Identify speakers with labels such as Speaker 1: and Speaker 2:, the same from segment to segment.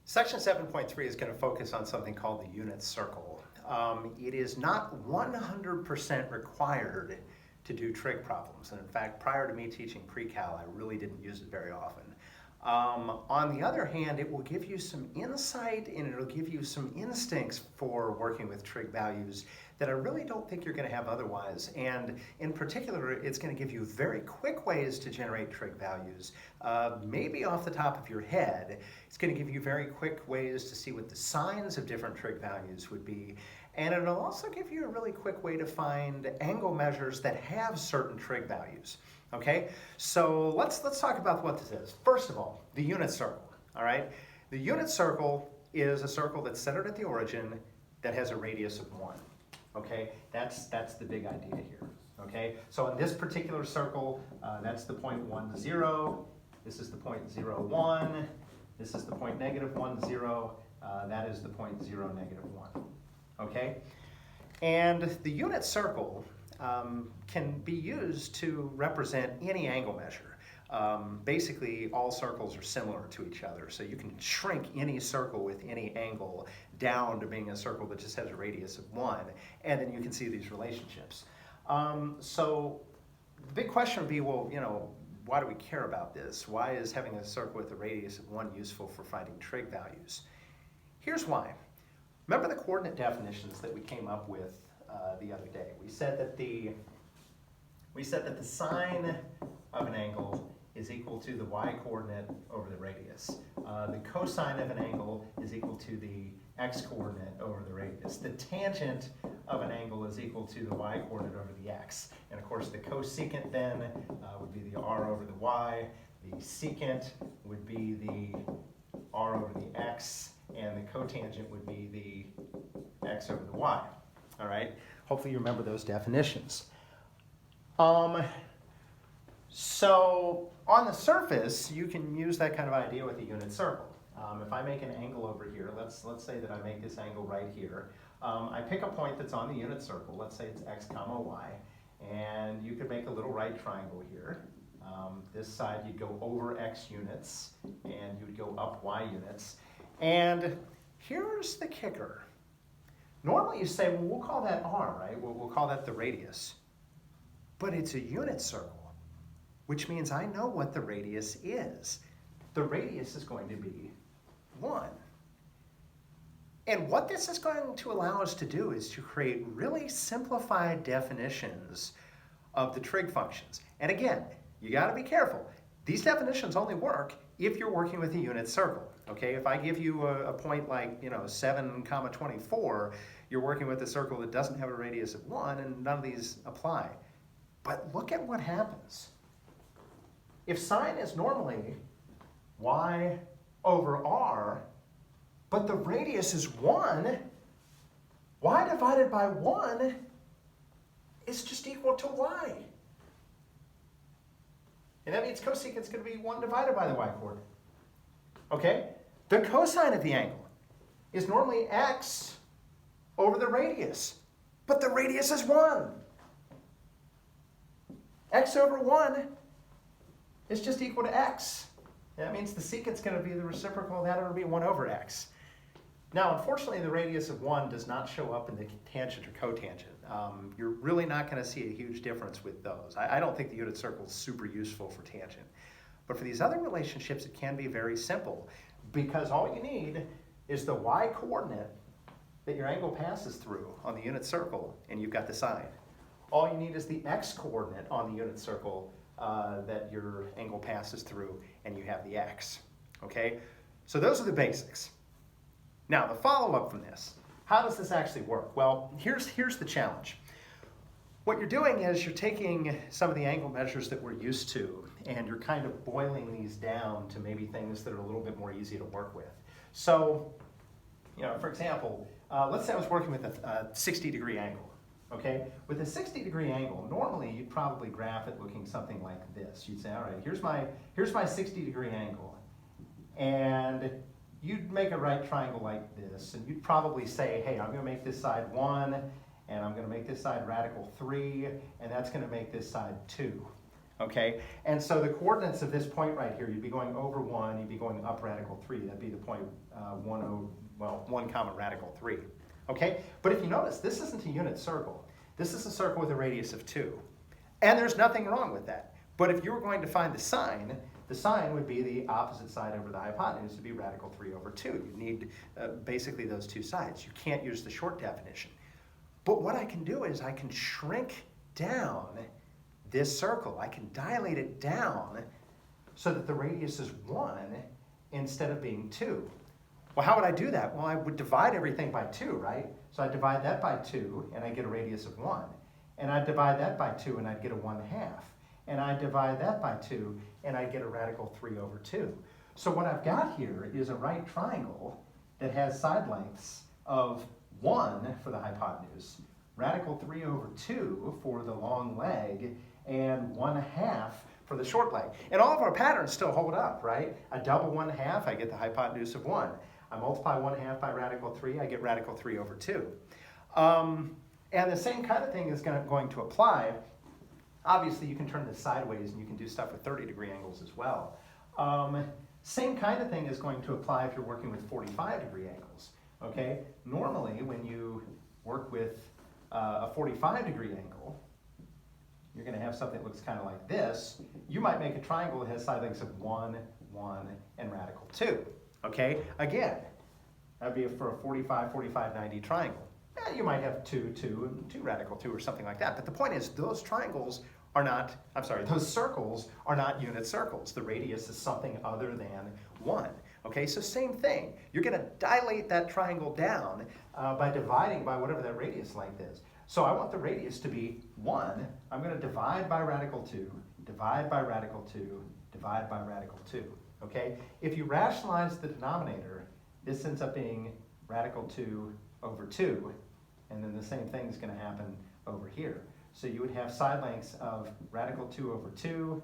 Speaker 1: Section 7.3 is going to focus on something called the unit circle. It is not 100% required to do trig problems. And in fact, prior to me teaching pre-cal, I really didn't use it very often. On the other hand, it will give you some insight and it'll give you some instincts for working with trig values that I really don't think you're going to have otherwise. And in particular, it's going to give you very quick ways to generate trig values. Maybe off the top of your head, it's going to give you very quick ways to see what the signs of different trig values would be. And it'll also give you a really quick way to find angle measures that have certain trig values. Okay, so let's talk about what this is. First of all, the unit circle, all right? The unit circle is a circle that's centered at the origin that has a radius of 1, okay? That's the big idea here, okay? So in this particular circle, that's the point 1, 0. This is the point 0, 1. This is the point negative 1, 0. That is the point 0, negative 1, okay? And the unit circle can be used to represent any angle measure. Basically, all circles are similar to each other, so you can shrink any circle with any angle down to being a circle that just has a radius of 1, and then you can see these relationships. So the big question would be, well, you know, why do we care about this? Why is having a circle with a radius of 1 useful for finding trig values? Here's why. Remember the coordinate definitions that we came up with the other day. We said that the sine of an angle is equal to the y-coordinate over the radius. The cosine of an angle is equal to the x-coordinate over the radius. The tangent of an angle is equal to the y-coordinate over the x. And of course, the cosecant then would be the r over the y. The secant would be the r over the x. And the cotangent would be the x over the y. All right? Hopefully you remember those definitions. So on the surface, you can use that kind of idea with a unit circle. If I make an angle over here, let's say that I make this angle right here. I pick a point that's on the unit circle. Let's say it's x comma y. And you could make a little right triangle here. This side you'd go over x units, and you'd go up y units. And here's the kicker. Normally you say, well, we'll call that r, right? We'll call that the radius. But it's a unit circle, which means I know what the radius is. The radius is going to be 1. And what this is going to allow us to do is to create really simplified definitions of the trig functions. And again, you got to be careful. These definitions only work if you're working with a unit circle. Okay, if I give you a point like, 7 comma 24, you're working with a circle that doesn't have a radius of 1, and none of these apply. But look at what happens. If sine is normally y over r, but the radius is 1, y divided by 1 is just equal to y. And that means cosecant is going to be 1 divided by the y-coordinate. Okay? The cosine of the angle is normally x over the radius, but the radius is 1. X over 1 is just equal to x. That means the secant is going to be the reciprocal of that, it'll be 1 over x. Now, unfortunately, the radius of 1 does not show up in the tangent or cotangent. You're really not going to see a huge difference with those. I don't think the unit circle is super useful for tangent. But for these other relationships, it can be very simple, because all you need is the y-coordinate that your angle passes through on the unit circle, and you've got the sine. All you need is the x-coordinate on the unit circle that your angle passes through, and you have the x. Okay? So those are the basics. Now, the follow-up from this, how does this actually work? Well, here's the challenge. What you're doing is you're taking some of the angle measures that we're used to, and you're kind of boiling these down to maybe things that are a little bit more easy to work with. So, for example, let's say I was working with a 60-degree angle. Okay? With a 60-degree angle, normally you'd probably graph it looking something like this. You'd say, all right, here's my 60-degree angle. And you'd make a right triangle like this, and you'd probably say, hey, I'm going to make this side 1, and I'm going to make this side radical 3, and that's going to make this side 2. Okay, and so the coordinates of this point right here, you'd be going over 1, you'd be going up radical 3. That'd be the point 1 comma radical 3. Okay, but if you notice, this isn't a unit circle. This is a circle with a radius of 2. And there's nothing wrong with that. But if you were going to find the sine would be the opposite side over the hypotenuse, would be radical 3 over 2. You need basically those two sides. You can't use the short definition. But what I can do is I can shrink down this circle. I can dilate it down so that the radius is 1 instead of being 2. Well, how would I do that? Well, I would divide everything by 2, right? So I divide that by 2 and I get a radius of 1. And I divide that by 2 and I'd get a 1/2. And I divide that by 2 and I get a radical 3 over 2. So what I've got here is a right triangle that has side lengths of 1 for the hypotenuse, radical 3 over 2 for the long leg, and 1/2 for the short leg. And all of our patterns still hold up, right? I double 1/2, I get the hypotenuse of 1. I multiply 1/2 by radical 3, I get radical 3 over 2. And the same kind of thing is going to apply. Obviously, you can turn this sideways and you can do stuff with 30-degree angles as well. Same kind of thing is going to apply if you're working with 45-degree angles. Okay? Normally, when you work with a 45-degree angle, you're going to have something that looks kind of like this. You might make a triangle that has side lengths of 1, 1, and radical 2. Okay? Again, that would be for a 45, 45, 90 triangle. You might have 2, 2, and 2 radical 2 or something like that. But the point is, those circles are not unit circles. The radius is something other than 1. Okay, so same thing. You're going to dilate that triangle down by dividing by whatever that radius length is. So I want the radius to be 1. I'm going to divide by radical 2, divide by radical 2, divide by radical 2. Okay? If you rationalize the denominator, this ends up being radical 2 over 2, and then the same thing is going to happen over here. So you would have side lengths of radical 2 over 2,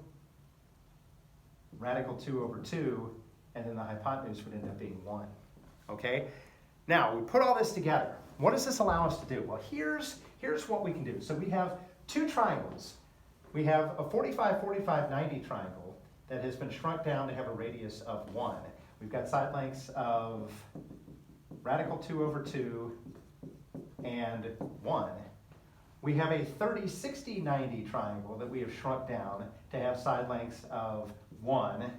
Speaker 1: radical 2 over 2, and then the hypotenuse would end up being 1. Okay? Now, we put all this together. What does this allow us to do? Well, here's what we can do. So we have two triangles. We have a 45, 45, 90 triangle that has been shrunk down to have a radius of 1. We've got side lengths of radical 2 over 2 and 1. We have a 30, 60, 90 triangle that we have shrunk down to have side lengths of 1,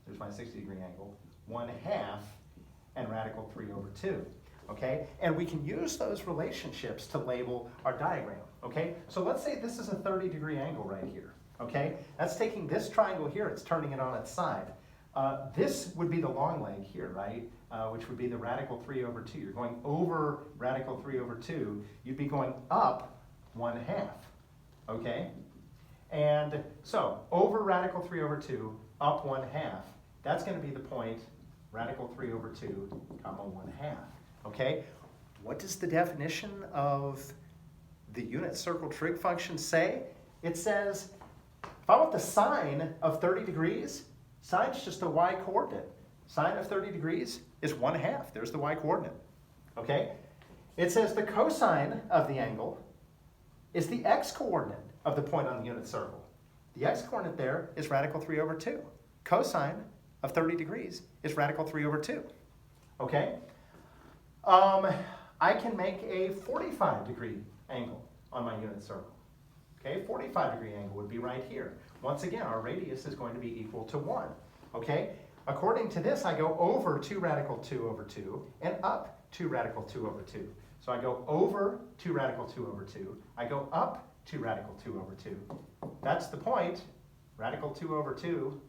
Speaker 1: there's my 60-degree angle, 1/2, and radical 3 over 2. Okay? And we can use those relationships to label our diagram. Okay? So let's say this is a 30-degree angle right here. Okay? That's taking this triangle here, it's turning it on its side. This would be the long leg here, right? Which would be the radical 3 over 2. You're going over radical 3 over 2. You'd be going up 1/2. Okay? And so, over radical 3 over 2, up 1/2. That's going to be the point radical 3 over 2, comma 1/2. Okay? What does the definition of the unit circle trig function say? It says, if I want the sine of 30 degrees, sine's just a y coordinate. Sine of 30 degrees is 1/2. There's the y coordinate. Okay? It says the cosine of the angle is the x coordinate of the point on the unit circle. The x coordinate there is radical 3 over 2. Cosine of 30 degrees is radical 3 over 2. Okay? I can make a 45-degree angle on my unit circle. Okay, 45-degree angle would be right here. Once again, our radius is going to be equal to 1. Okay? According to this, I go over 2 radical 2 over 2 and up 2 radical 2 over 2. So I go over 2 radical 2 over 2. I go up 2 radical 2 over 2. That's the point, radical 2 over 2,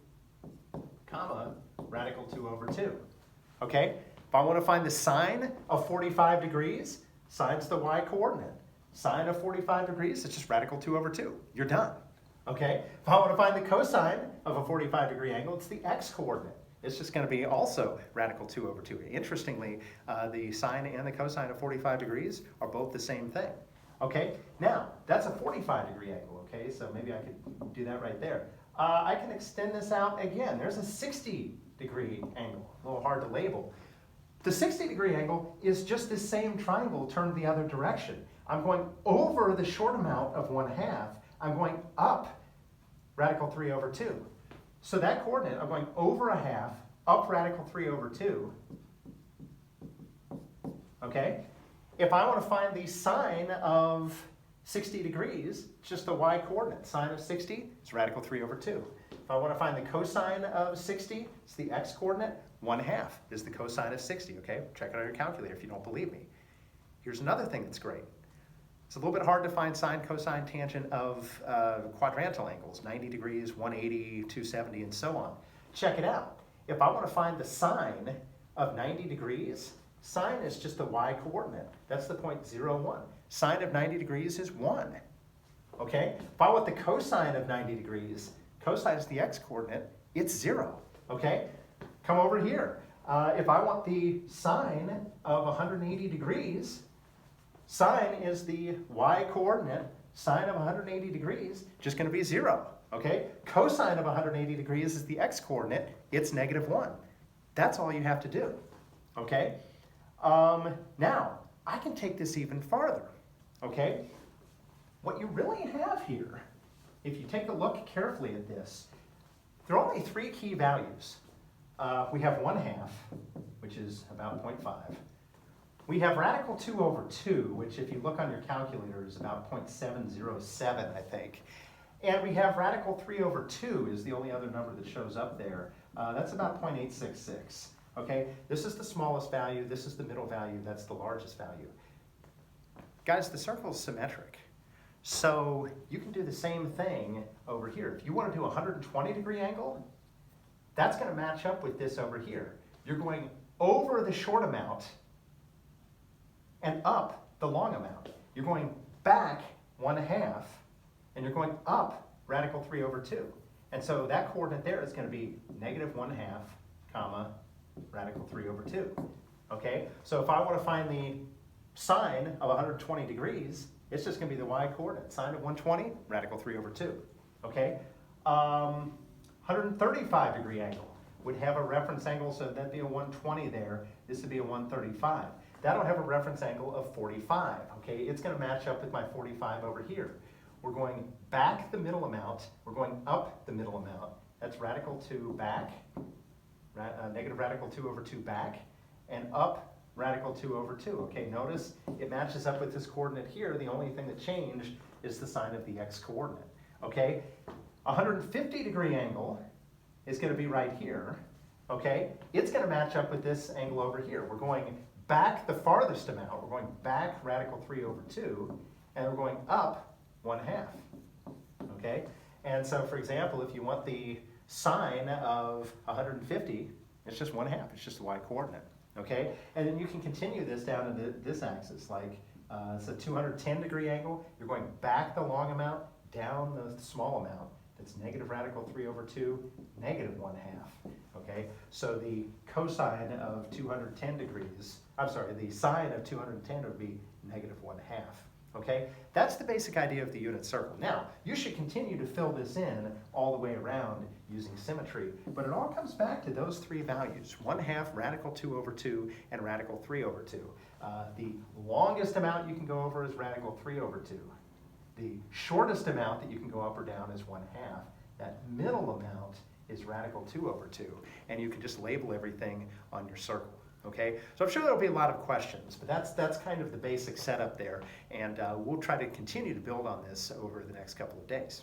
Speaker 1: comma, radical 2 over 2. Okay? If I want to find the sine of 45 degrees, sine's the y coordinate. Sine of 45 degrees, it's just radical 2 over 2. You're done. Okay? If I want to find the cosine of a 45-degree angle, it's the x coordinate. It's just going to be also radical 2 over 2. Interestingly, the sine and the cosine of 45 degrees are both the same thing. Okay? Now, that's a 45-degree angle, okay? So maybe I could do that right there. I can extend this out again. There's a 60-degree angle. A little hard to label. The 60-degree angle is just the same triangle turned the other direction. I'm going over the short amount of 1/2. I'm going up radical 3 over 2. So that coordinate, I'm going over a half, up radical 3 over 2. Okay? If I want to find the sine of 60 degrees, it's just the y coordinate. Sine of 60 is radical 3 over 2. If I want to find the cosine of 60, it's the x coordinate. 1/2 is the cosine of 60, okay? Check it on your calculator if you don't believe me. Here's another thing that's great. It's a little bit hard to find sine, cosine, tangent of quadrantal angles, 90 degrees, 180, 270, and so on. Check it out. If I want to find the sine of 90 degrees, sine is just the y coordinate. That's the point 0, 1. Sine of 90 degrees is 1. Okay? If I want the cosine of 90 degrees, cosine is the x coordinate, it's 0. Okay? Come over here. If I want the sine of 180 degrees, sine is the y coordinate. Sine of 180 degrees, just going to be 0. Okay? Cosine of 180 degrees is the x coordinate. It's -1. That's all you have to do. Okay? Now, I can take this even farther. Okay? What you really have here, if you take a look carefully at this, there are only 3 key values. We have 1/2, which is about 0.5. We have radical 2 over 2, which if you look on your calculator is about 0.707, I think. And we have radical 3 over 2 is the only other number that shows up there. That's about 0.866. Okay, this is the smallest value, this is the middle value, that's the largest value. Guys, the circle is symmetric. So you can do the same thing over here. If you want to do a 120-degree angle, that's going to match up with this over here. You're going over the short amount and up the long amount. You're going back 1/2, and you're going up radical 3 over 2. And so that coordinate there is going to be -1/2, comma, radical 3 over 2. Okay? So if I want to find the sine of 120 degrees, it's just going to be the y coordinate. Sine of 120, radical 3 over 2. Okay? 135-degree angle would have a reference angle, so that'd be a 120 there. This would be a 135. That'll have a reference angle of 45. Okay? It's going to match up with my 45 over here. We're going back the middle amount. We're going up the middle amount. That's radical 2 back, negative radical 2 over 2 back, and up radical 2 over 2. Okay, notice it matches up with this coordinate here. The only thing that changed is the sign of the x coordinate. Okay, 150-degree angle is going to be right here. Okay, it's going to match up with this angle over here. We're going back the farthest amount. We're going back radical 3 over 2, and we're going up 1/2. Okay, and so for example, if you want the sine of 150, it's just 1/2. It's just the y coordinate. Okay, and then you can continue this down to this axis, like it's a 210-degree angle. You're going back the long amount, down the small amount. That's negative radical 3 over 2, -1/2. Okay, so the cosine of 210 degrees, I'm sorry, the sine of 210 would be -1/2. Okay, that's the basic idea of the unit circle. Now, you should continue to fill this in all the way around using symmetry, but it all comes back to those 3 values, 1/2, radical 2 over 2, and radical 3 over 2. The longest amount you can go over is radical 3 over 2. The shortest amount that you can go up or down is 1/2. That middle amount is radical 2 over 2, and you can just label everything on your circle. Okay, so I'm sure there'll be a lot of questions, but that's kind of the basic setup there, and we'll try to continue to build on this over the next couple of days.